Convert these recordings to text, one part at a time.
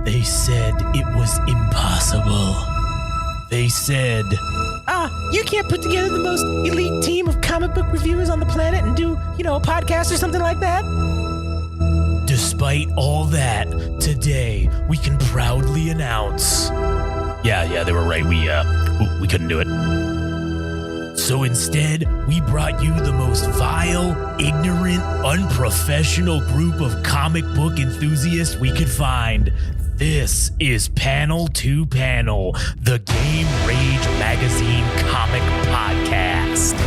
They said it was impossible. They said, you can't put together the most elite team of comic book reviewers on the planet and do, a podcast or something like that? Despite all that, today we can proudly announce. Yeah, they were right. We couldn't do it. So instead, we brought you the most vile, ignorant, unprofessional group of comic book enthusiasts we could find. This is Panel to Panel, the Game Rage Magazine comic podcast.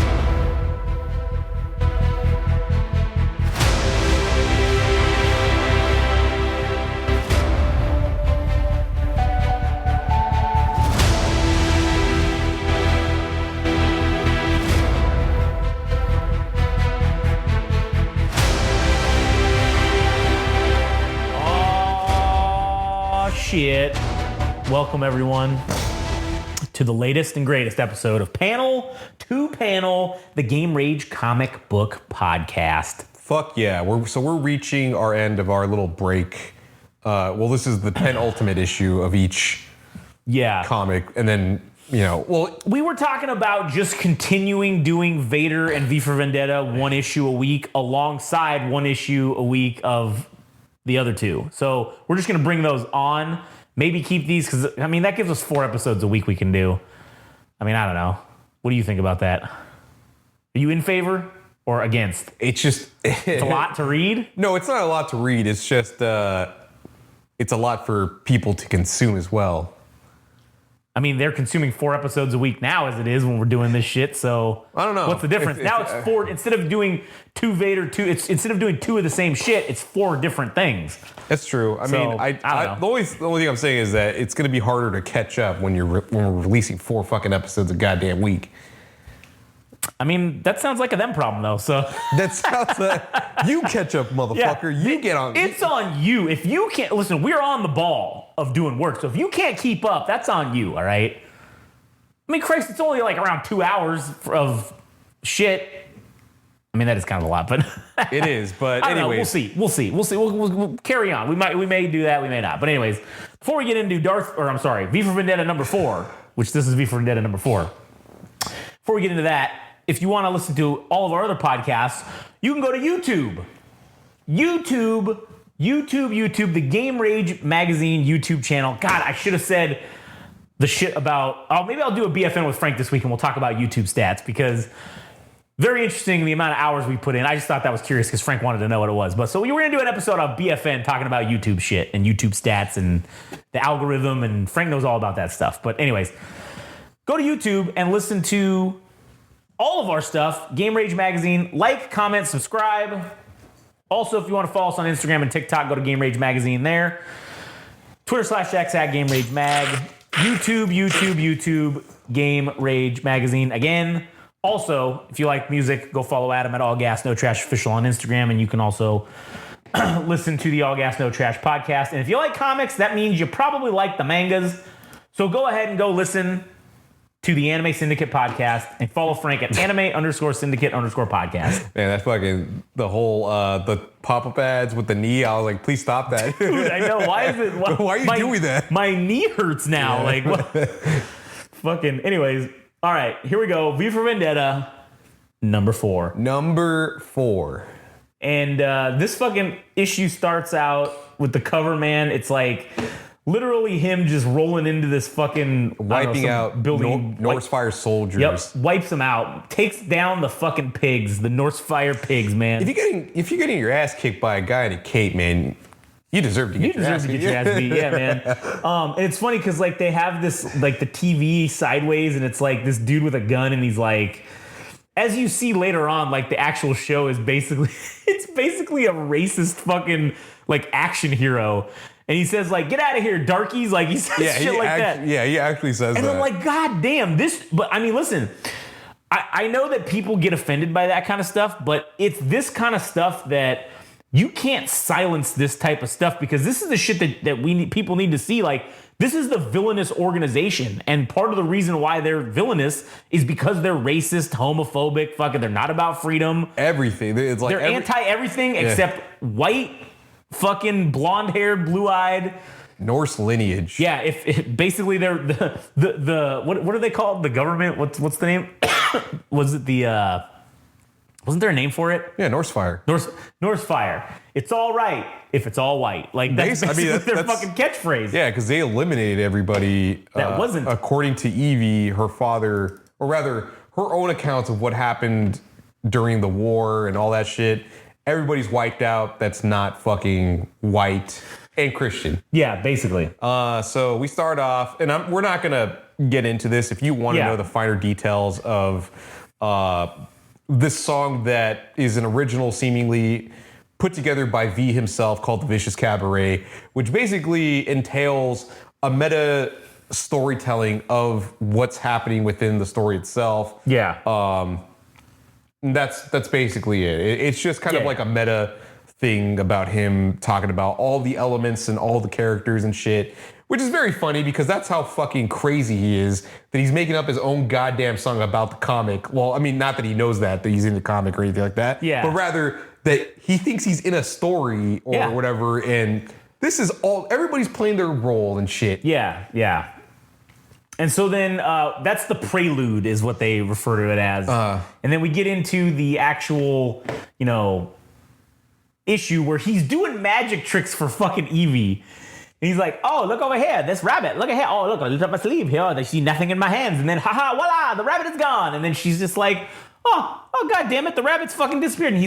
Shit. Welcome, everyone, to the latest and greatest episode of Panel to Panel, the Game Rage comic book podcast. Fuck yeah. We're reaching our end of our little break. This is the penultimate issue of each comic. And then, we were talking about just continuing doing Vader and V for Vendetta one issue a week alongside one issue a week of the other two. So we're just going to bring those on. Maybe keep these because, that gives us 4 episodes a week we can do. I don't know. What do you think about that? Are you in favor or against? It's just... It's a lot to read? No, it's not a lot to read. It's just... it's a lot for people to consume as well. They're consuming 4 episodes a week now as it is when we're doing this shit, so... I don't know. What's the difference? Now it's 4... Instead of doing 2 Vader, instead of doing 2 of the same shit, it's 4 different things. That's true. I don't know. The only thing I'm saying is that it's going to be harder to catch up when we're releasing 4 fucking episodes a goddamn week. That sounds like a them problem, though, so... That sounds like... You catch up, motherfucker. Yeah, you get on... It's on you. If you can't... Listen, we're on the ball of doing work, so if you can't keep up, that's on you, all right? Christ, it's only like around 2 hours of shit. That is kind of a lot, but... It is, but anyways... We'll see. We'll carry on. We may do that, we may not. But anyways, before we get into V for Vendetta number 4, which this is V for Vendetta number 4. Before we get into that, if you want to listen to all of our other podcasts, you can go to YouTube. YouTube, the Game Rage Magazine YouTube channel. God, I should have said the shit about... maybe I'll do a BFN with Frank this week and we'll talk about YouTube stats because very interesting the amount of hours we put in. I just thought that was curious because Frank wanted to know what it was. But so we were going to do an episode on BFN talking about YouTube shit and YouTube stats and the algorithm, and Frank knows all about that stuff. But anyways, go to YouTube and listen to all of our stuff, Game Rage Magazine. Like, comment, subscribe. Also, if you want to follow us on Instagram and TikTok, go to Game Rage Magazine there. Twitter/X at Game Rage Mag. YouTube, Game Rage Magazine. Again, also, if you like music, go follow Adam at All Gas No Trash Official on Instagram, and you can also listen to the All Gas No Trash podcast. And if you like comics, that means you probably like the mangas. So go ahead and go listen to the Anime Syndicate podcast and follow Frank at anime_syndicate_podcast. Man, that's fucking the whole the pop-up ads with the knee. I was like, please stop that. Dude, I know. Why is it? Why are you doing that? My knee hurts now. Yeah. Like, what? Fucking. Anyways, all right, here we go. V for Vendetta, number 4. Number 4. And this fucking issue starts out with the cover, man. It's like literally him just rolling into this fucking wiping out building Norse Fire soldiers. Yep, wipes them out, takes down the fucking pigs, the Norse Fire pigs, man. If you're getting your ass kicked by a guy in a cape, man, you deserve to get your ass beat. Yeah, man. And it's funny because like they have this like the TV sideways, and it's like this dude with a gun, and he's like, as you see later on, like the actual show is basically a racist fucking like action hero. And he says, like, get out of here, darkies. Like, he says shit like that. Yeah, he actually says and that. And I'm like, God damn, this... But, listen, I know that people get offended by that kind of stuff, but it's this kind of stuff that you can't silence this type of stuff because this is the shit that people need to see. Like, this is the villainous organization. And part of the reason why they're villainous is because they're racist, homophobic, they're not about freedom. Everything. It's like they're anti-everything except white... fucking blonde-haired, blue-eyed Norse lineage. Yeah, if basically they're the what are they called? The government? What's the name? Was it the wasn't there a name for it? Yeah, Norse fire. Norse fire. It's all right if it's all white. Like that's basically their fucking catchphrase. Yeah, because they eliminated everybody that wasn't. According to Evie, her father, or rather her own accounts of what happened during the war and all that shit. Everybody's wiped out that's not fucking white and Christian. Yeah, basically. So we start off, and we're not going to get into this. If you want to know the finer details of this song that is an original seemingly put together by V himself called The Vicious Cabaret, which basically entails a meta storytelling of what's happening within the story itself. Yeah. That's basically it. It's just kind of like a meta thing about him talking about all the elements and all the characters and shit, which is very funny because that's how fucking crazy he is that he's making up his own goddamn song about the comic. Well, I mean, not that he knows that he's in the comic or anything like that, but rather that he thinks he's in a story or whatever, and this is all, everybody's playing their role and shit. Yeah. And so then that's the prelude is what they refer to it as. And then we get into the actual, issue where he's doing magic tricks for fucking Evie. And he's like, oh, look over here, this rabbit. Look at here. Oh, look, I lift up my sleeve here. I see nothing in my hands. And then, haha, voila, the rabbit is gone. And then she's just like, oh, god damn it, the rabbit's fucking disappeared. And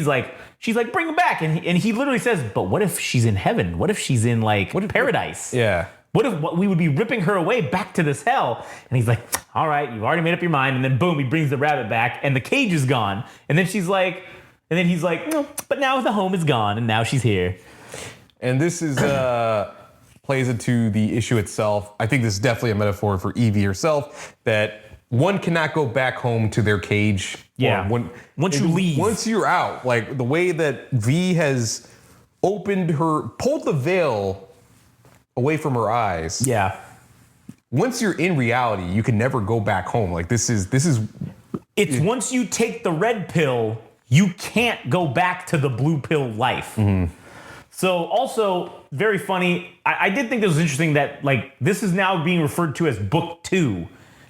she's like, bring him back. And he literally says, but what if she's in heaven? What if she's in paradise? Yeah. What if we would be ripping her away back to this hell? And he's like, all right, you've already made up your mind. And then boom, he brings the rabbit back and the cage is gone. And then he's like, no, but now the home is gone and now she's here. And this is plays into the issue itself. I think this is definitely a metaphor for Evie herself, that one cannot go back home to their cage. Yeah. Once you leave. Once you're out, like the way that V has pulled the veil away from her eyes. Yeah. Once you're in reality, you can never go back home. Like this is. It's once you take the red pill, you can't go back to the blue pill life. Mm-hmm. So also very funny. I did think this was interesting that like this is now being referred to as book 2,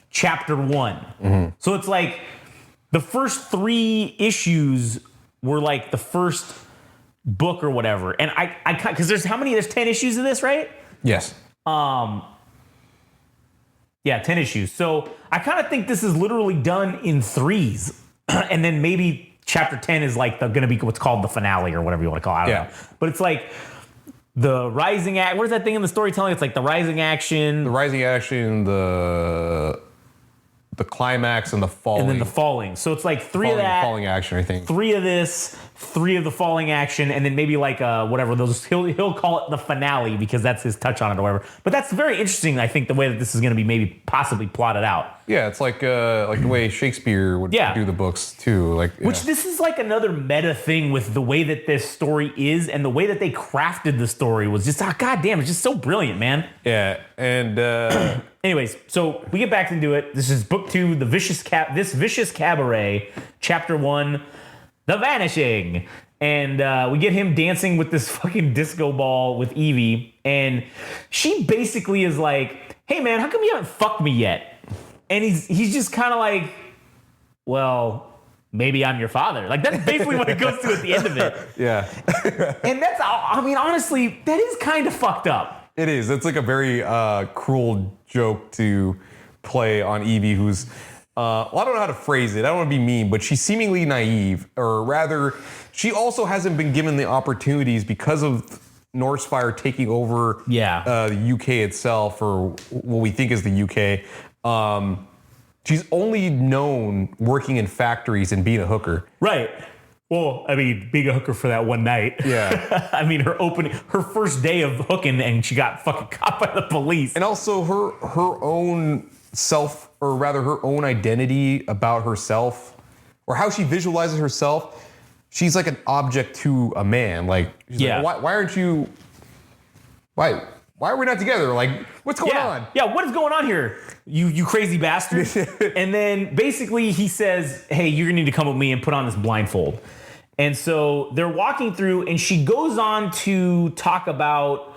chapter 1. Mm-hmm. So it's like the first 3 issues were like the first book or whatever. And I because there's 10 issues of this, right? Yes. Yeah, 10 issues. So I kind of think this is literally done in 3s. And then maybe chapter 10 is like going to be what's called the finale or whatever you want to call it. I don't know. But it's like the rising act. What is that thing in the storytelling? It's like the rising action. The rising action, the climax, and the falling. And then the falling. So it's like 3 of that. Falling action, I think. 3 of this, 3 of the falling action, and then maybe like whatever those. He'll call it the finale because that's his touch on it or whatever. But that's very interesting. I think the way that this is going to be maybe possibly plotted out. Yeah, it's like the way Shakespeare would do the books too. Which this is like another meta thing with the way that this story is and the way that they crafted the story was just goddamn, it's just so brilliant, man. Yeah, and anyways, so we get back into it. This is book 2, Vicious Cabaret, chapter 1, The Vanishing. And we get him dancing with this fucking disco ball with Evie. And she basically is like, hey man, how come you haven't fucked me yet? And he's just kind of like, well, maybe I'm your father. Like that's basically what it goes to at the end of it. Yeah. And that's, I mean, honestly, that is kind of fucked up. It is. It's like a very cruel joke to play on Evie, who's, I don't know how to phrase it. I don't want to be mean, but she's seemingly naive, or rather, she also hasn't been given the opportunities because of Norse Fire taking over the UK itself, or what we think is the UK. She's only known working in factories and being a hooker. Right. Well, I mean, being a hooker for that one night. Yeah. I mean, her first day of hooking, and she got fucking caught by the police. And also her own self, or rather her own identity about herself, or how she visualizes herself. She's like an object to a man. Like, like, why aren't you? Why are we not together? Like, what's going on? Yeah, what is going on here? You crazy bastard. And then basically he says, hey, you're gonna need to come with me and put on this blindfold. And so they're walking through, and she goes on to talk about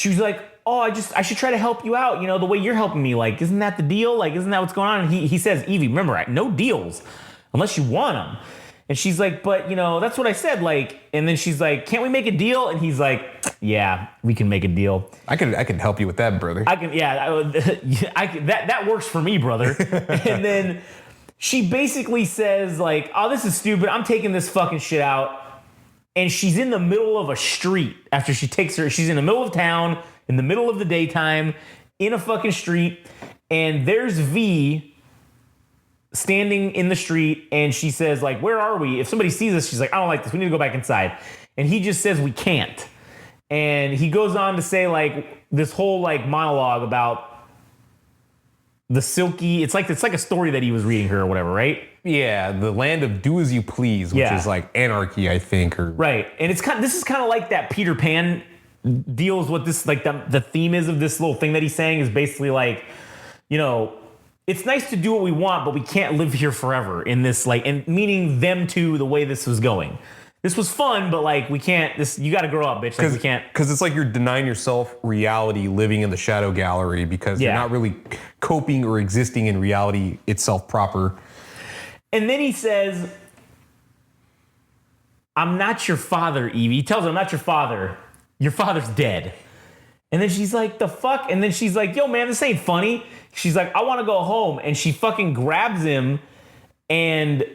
she was like, oh, I should try to help you out, the way you're helping me. Like, isn't that the deal? Like, isn't that what's going on? And he says, Evie, remember, no deals unless you want them. And she's like, but, that's what I said. Like, and then she's like, can't we make a deal? And he's like, yeah, we can make a deal. I can help you with that, brother. That works for me, brother. And then she basically says, like, oh, this is stupid. I'm taking this fucking shit out. And she's in the middle of a street after she's in the middle of town, in the middle of the daytime, in a fucking street. And there's V standing in the street, and she says, like, where are we? If somebody sees us, she's like, I don't like this. We need to go back inside. And he just says, we can't. And he goes on to say, like, this whole, like, monologue about the silky, it's like a story that he was reading her or whatever, right? Yeah, the land of do as you please, which is like anarchy, I think. Right. And this is kind of like that Peter Pan deals with this, like the theme is of this little thing that he's saying is basically like, it's nice to do what we want, but we can't live here forever in this, like, and meaning them too, the way this was going. This was fun, but like, we can't, you got to grow up, bitch. Like, we can't. Because it's like you're denying yourself reality living in the shadow gallery because you're not really coping or existing in reality itself proper. And then he says, I'm not your father, Evie. He tells her, I'm not your father. Your father's dead. And then she's like, the fuck? And then she's like, yo, man, this ain't funny. She's like, I want to go home. And she fucking grabs him, and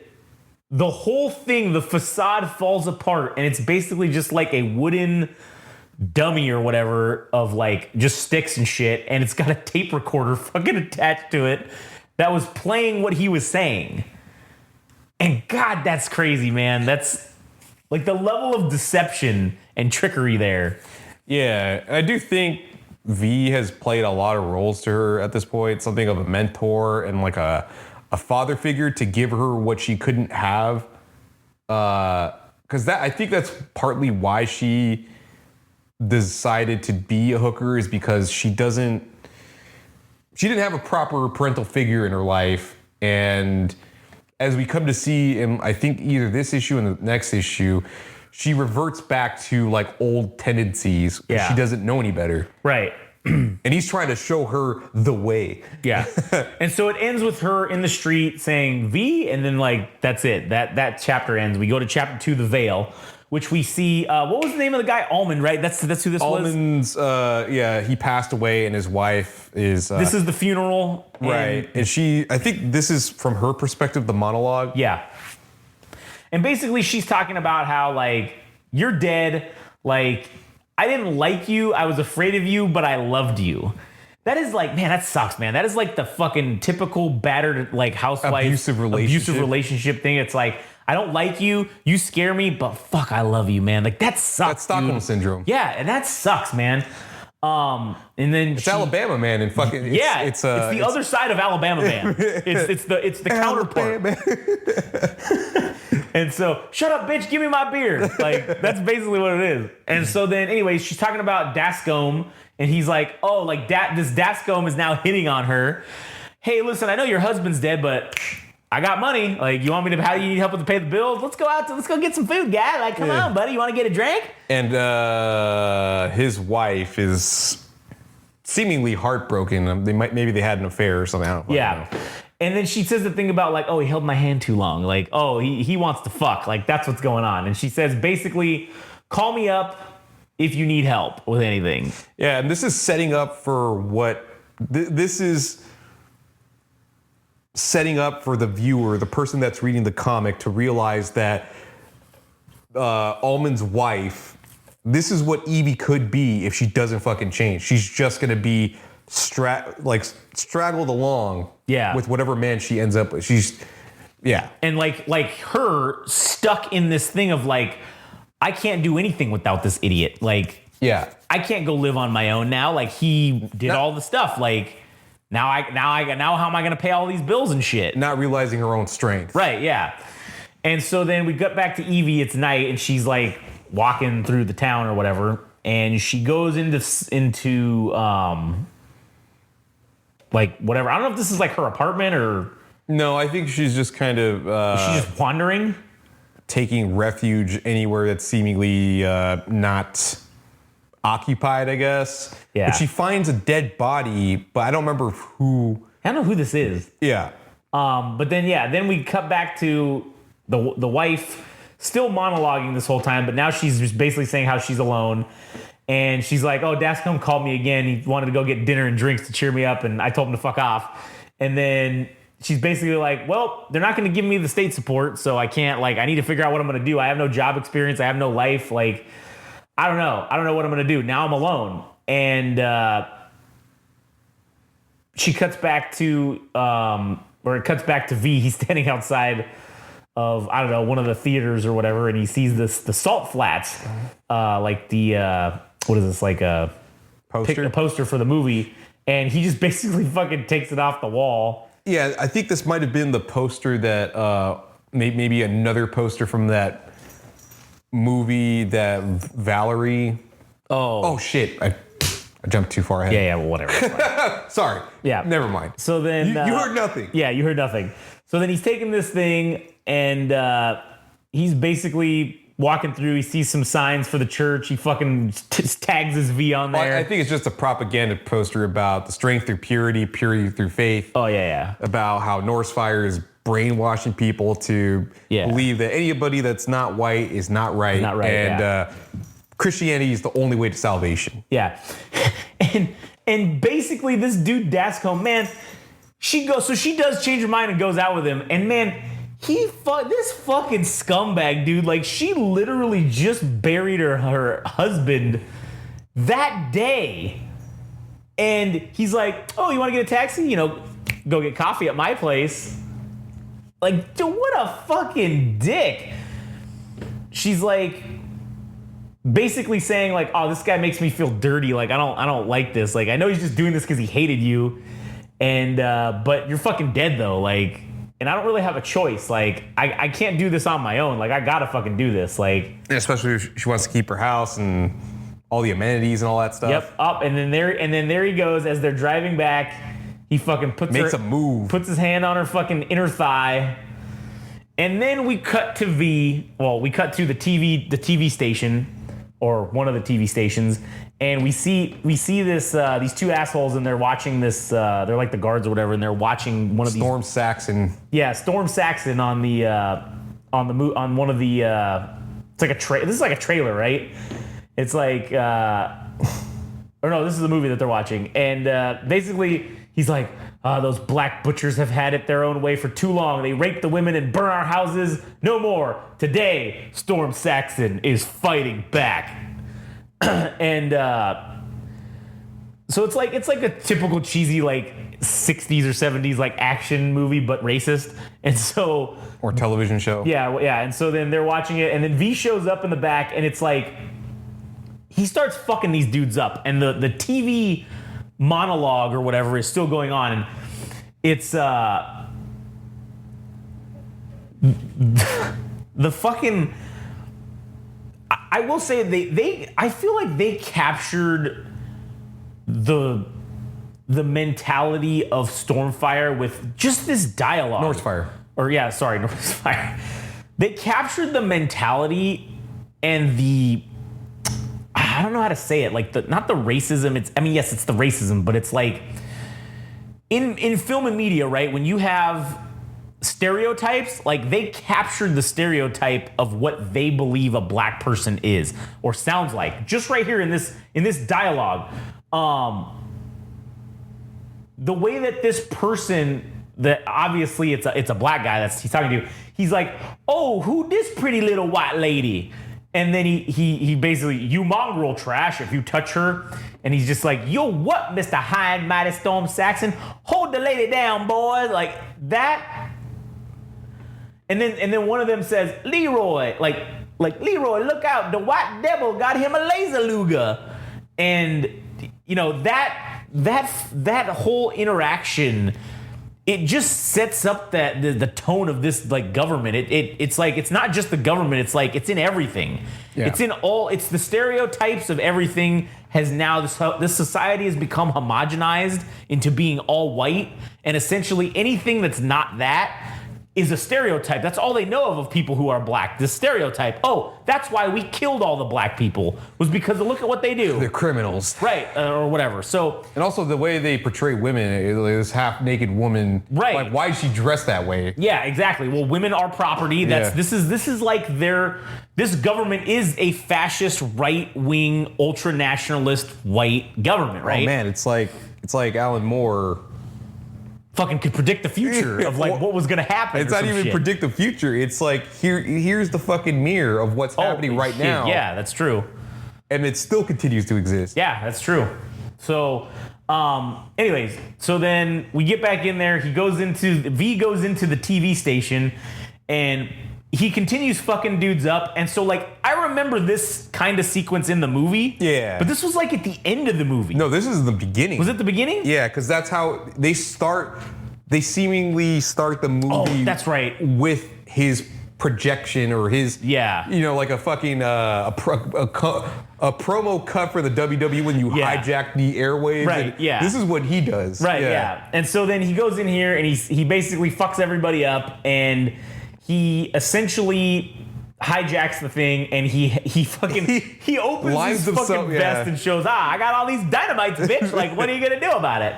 the whole thing, the facade falls apart. And it's basically just like a wooden dummy or whatever of like just sticks and shit. And it's got a tape recorder fucking attached to it that was playing what he was saying. And God, that's crazy, man. That's like the level of deception and trickery there. Yeah, I do think V has played a lot of roles to her at this point. Something of a mentor and like a father figure to give her what she couldn't have. Because I think that's partly why she decided to be a hooker, is because she didn't have a proper parental figure in her life. And as we come to see in, I think, either this issue and the next issue, she reverts back to like old tendencies. Yeah. She doesn't know any better. Right. And he's trying to show her the way. Yeah. And so it ends with her in the street saying V, and then like that's it. That chapter ends. We go to chapter 2, The Veil, which we see what was the name of the guy? Almond, right? That's who this Almond's, was? he passed away, and his wife is... this is the funeral. Right. And I think this is from her perspective, the monologue. Yeah. And basically she's talking about how, like, you're dead. Like, I didn't like you. I was afraid of you, but I loved you. That is like, man, that sucks, man. That is like the fucking typical battered, like, housewife abusive relationship thing. It's like, I don't like you. You scare me, but fuck, I love you, man. Like, that sucks. That's Stockholm syndrome. Yeah, and that sucks, man. And then it's Alabama man, and fucking it's the other side of Alabama man. It's the counterpart. And so, shut up, bitch, give me my beer. Like, that's basically what it is. And so then, anyways, she's talking about Dascombe, and he's like, oh, like this Dascombe is now hitting on her. Hey, listen, I know your husband's dead, but I got money. Like, you want me to? How do you need help with to pay the bills? Let's go get some food, guy. Like, come on, buddy. You want to get a drink? And his wife is seemingly heartbroken. Maybe they had an affair or something. I don't know. And then she says the thing about like, oh, he held my hand too long. Like, oh, he wants to fuck. Like, that's what's going on. And she says basically, call me up if you need help with anything. Yeah, and this is setting up for what this is. Setting up for the viewer, the person that's reading the comic, to realize that Almond's wife, this is what Evie could be if she doesn't fucking change. She's just gonna be straggled along with whatever man she ends up with. And like her stuck in this thing of like, I can't do anything without this idiot. Like, I can't go live on my own now. Like, he did all the stuff. Like, Now how am I going to pay all these bills and shit? Not realizing her own strength. Right, yeah. And so then we get back to Evie. It's night, and she's like walking through the town or whatever, and she goes into like whatever. I don't know if this is like her apartment or... No, I think she's just kind of... she's just wandering? Taking refuge anywhere that's seemingly not occupied, I guess. Yeah. But she finds a dead body, but I don't remember who. I don't know who this is. Yeah. But then we cut back to the wife still monologuing this whole time, but now she's just basically saying how she's alone. And she's like, oh, Dascombe called me again. He wanted to go get dinner and drinks to cheer me up, and I told him to fuck off. And then she's basically like, well, they're not going to give me the state support, so I can't, like, I need to figure out what I'm going to do. I have no job experience. I have no life. Like, I don't know. I don't know what I'm going to do. Now I'm alone. And she cuts back to, or it cuts back to V. He's standing outside of, I don't know, one of the theaters or whatever, and he sees the salt flats, like the, what is this, like a poster for the movie, and he just basically fucking takes it off the wall. Yeah, I think this might have been the poster that, maybe another poster from that movie that Valerie. Oh shit. I jumped too far ahead. Yeah, well, whatever. It's fine. Sorry. Yeah. Never mind. So then... You heard nothing. Yeah, you heard nothing. So then he's taking this thing, and he's basically walking through. He sees some signs for the church. He fucking tags his V on there. Well, I think it's just a propaganda poster about the strength through purity, purity through faith. Oh, yeah. About how Norse Fire is brainwashing people to believe that anybody that's not white is not right. Not right, and Christianity is the only way to salvation. Yeah. And basically this dude Dascombe, man, she does change her mind and goes out with him. And man, this fucking scumbag, dude, like she literally just buried her husband that day. And he's like, oh, you want to get a taxi? You know, go get coffee at my place. Like, dude, what a fucking dick. She's like basically saying like, oh, this guy makes me feel dirty. Like, I don't like this. Like, I know he's just doing this because he hated you. And, but you're fucking dead though. Like, and I don't really have a choice. Like, I can't do this on my own. Like, I gotta fucking do this. Like, especially if she wants to keep her house and all the amenities and all that stuff. Yep, up. And then there he goes as they're driving back. He fucking makes a move. Puts his hand on her fucking inner thigh. And then we cut to V. Well, we cut to the TV station, or one of the TV stations, and we see this these two assholes, and they're watching this. They're like the guards or whatever, and they're watching one of Storm Saxon. Yeah, Storm Saxon on one of the. It's like this is like a trailer, right? It's like, or no, this is the movie that they're watching, and basically he's like, those black butchers have had it their own way for too long. They rape the women and burn our houses. No more. Today, Storm Saxon is fighting back. And so it's like a typical cheesy like 60s or 70s like action movie, but racist. And so, or television show. Yeah. And so then they're watching it, and then V shows up in the back, and it's like he starts fucking these dudes up, and the TV monologue or whatever is still going on, and it's the fucking, I will say they I feel like they captured the mentality of Stormfire with just this dialogue. Northfire. Northfire. They captured the mentality and the, I don't know how to say it, like not the racism. Yes, it's the racism, but it's like in film and media, right? When you have stereotypes, like they captured the stereotype of what they believe a black person is or sounds like, just right here in this dialogue. The way that this person, that obviously it's a black guy he's talking to, he's like, oh, who this pretty little white lady? And then he basically, you mongrel trash if you touch her. And he's just like, yo, what, Mr. High and Mighty Storm Saxon? Hold the lady down, boy. Like that. And then one of them says, Leroy, like Leroy, look out, the white devil got him a laser luger. And you know, that whole interaction, it just sets up the tone of this like government. It's like, it's not just the government, it's like it's in everything. Yeah. It's the stereotypes of everything has now, this society has become homogenized into being all white, and essentially anything that's not that is a stereotype. That's all they know of people who are black. The stereotype. Oh, that's why we killed all the black people, was because of look at what they do. They're criminals. Right, or whatever. So, and also the way they portray women, this half-naked woman. Right. Like, why is she dressed that way? yeah, exactly. Well, women are property. This is like this government is a fascist, right-wing, ultra-nationalist white government, right? Oh man, it's like Alan Moore. Fucking could predict the future of like what was gonna happen. It's not even predict the future. It's like here's the fucking mirror of what's happening right now. Yeah, that's true. And it still continues to exist. Yeah, that's true. So, anyways, so then we get back in there. V goes into the TV station, and he continues fucking dudes up. And so, like, I remember this kind of sequence in the movie. Yeah. But this was like at the end of the movie. No, this is the beginning. Was it the beginning? Yeah, because that's how they start. They seemingly start the movie. Oh, that's right. With his projection or his. Yeah. You know, like a fucking a promo cut for the WWE when you hijack the airwaves. Right. And yeah. This is what he does. Right. Yeah. And so then he goes in here and he basically fucks everybody up, and he essentially hijacks the thing, and he opens Lines his fucking himself, vest and shows, I got all these dynamites, bitch. Like, what are you gonna do about it?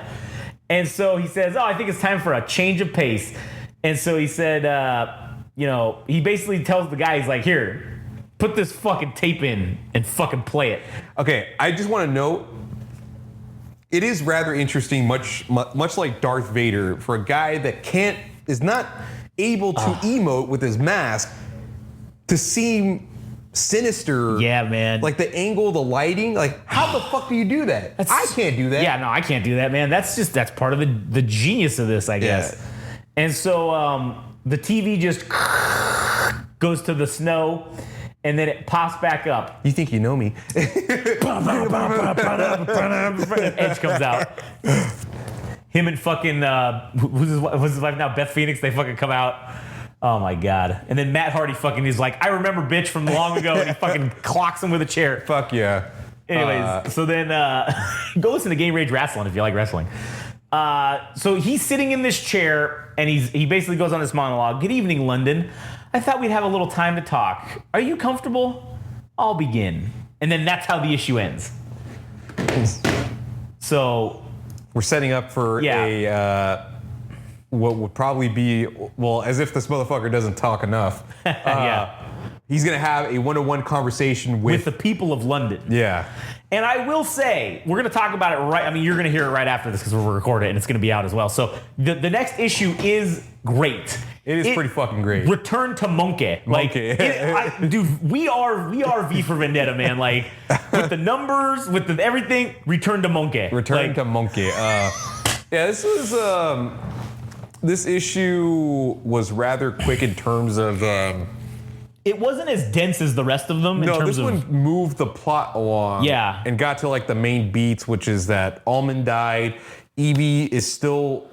And so he says, I think it's time for a change of pace. And so he said, he basically tells the guy, he's like, here, put this fucking tape in and fucking play it. Okay, I just want to note, it is rather interesting, much like Darth Vader, for a guy that is not able to emote with his mask to seem sinister. Yeah, man. Like the angle, the lighting, like how the fuck do you do that? I can't do that. Yeah, no, I can't do that, man. That's part of the genius of this, I guess. Yeah. And so the TV just goes to the snow, and then it pops back up. You think you know me? Edge comes out. Him and fucking who's his wife now, Beth Phoenix. They fucking come out. Oh my god! And then Matt Hardy fucking is like, I remember, bitch, from long ago, and he fucking clocks him with a chair. Fuck yeah. Anyways, so then go listen to Game Rage Wrestling if you like wrestling. So he's sitting in this chair, and he basically goes on this monologue. Good evening, London. I thought we'd have a little time to talk. Are you comfortable? I'll begin. And then that's how the issue ends. So we're setting up for what would probably be, well, as if this motherfucker doesn't talk enough. He's going to have a one-on-one conversation with the people of London. Yeah. And I will say, we're going to talk about it right. I mean, you're going to hear it right after this because we'll record it and it's going to be out as well. So the next issue is great. It is pretty fucking great. Return to Monkey. Dude, we are V for Vendetta, man. Like, with the numbers, with the everything, return to Monkey. Return to Monkey. This was... This issue was rather quick in terms of... it wasn't as dense as the rest of them. No, this one moved the plot along. Yeah. And got to like the main beats, which is that Almond died. Evie is still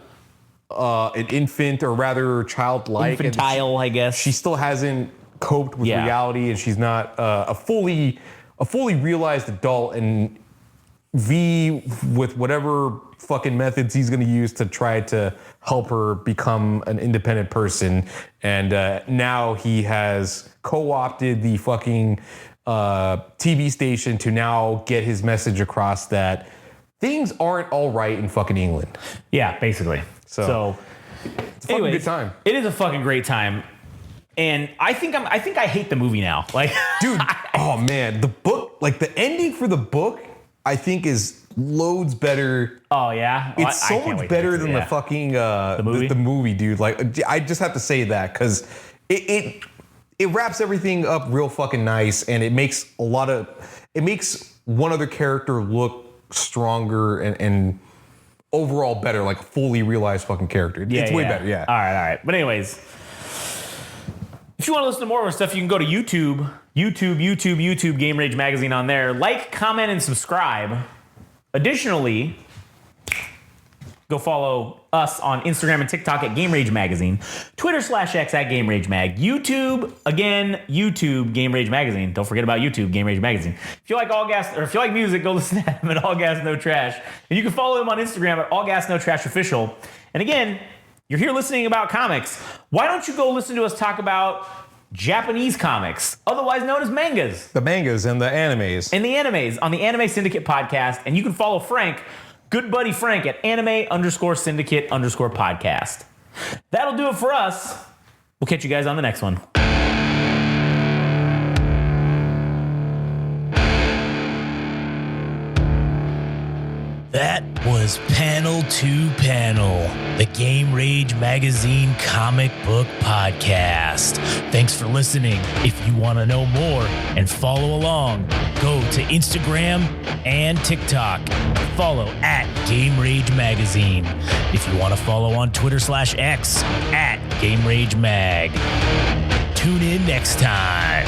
an infant, or rather childlike. Infantile, I guess. She still hasn't coped with reality, and she's not a fully realized adult. And V, with whatever fucking methods he's going to use to try to help her become an independent person. And now he has co-opted the fucking TV station to now get his message across that things aren't all right in fucking England. Yeah, basically. So it's a fucking good time. It is a fucking great time. And I think I hate the movie now. Like, dude, oh man, the book, like the ending for the book, I think is loads better. Oh yeah, it's so much better than the fucking the movie, dude. Like, I just have to say that because it wraps everything up real fucking nice, and it makes one other character look stronger and overall better, like fully realized fucking character. It's way better. Yeah. All right. But anyways, if you want to listen to more of our stuff, you can go to YouTube, Game Rage Magazine on there. Like, comment, and subscribe. Additionally, go follow us on Instagram and TikTok at Game Rage Magazine, Twitter /X at Game Rage Mag, YouTube Game Rage Magazine. Don't forget about YouTube, Game Rage Magazine. If you like All Gas, or if you like music, go listen to him at All Gas No Trash. And you can follow him on Instagram at All Gas No Trash Official. And again, You're here listening about comics. Why don't you go listen to us talk about Japanese comics, otherwise known as mangas? The mangas and the animes. And the animes on the Anime Syndicate podcast. And you can follow Frank, good buddy Frank, at anime_syndicate_podcast. That'll do it for us. We'll catch you guys on the next one. That was Panel to Panel, the Game Rage Magazine comic book podcast. Thanks for listening. If you want to know more and follow along, go to Instagram and TikTok. Follow at Game Rage Magazine. If you want to follow on Twitter/X at Game Rage Mag. Tune in next time.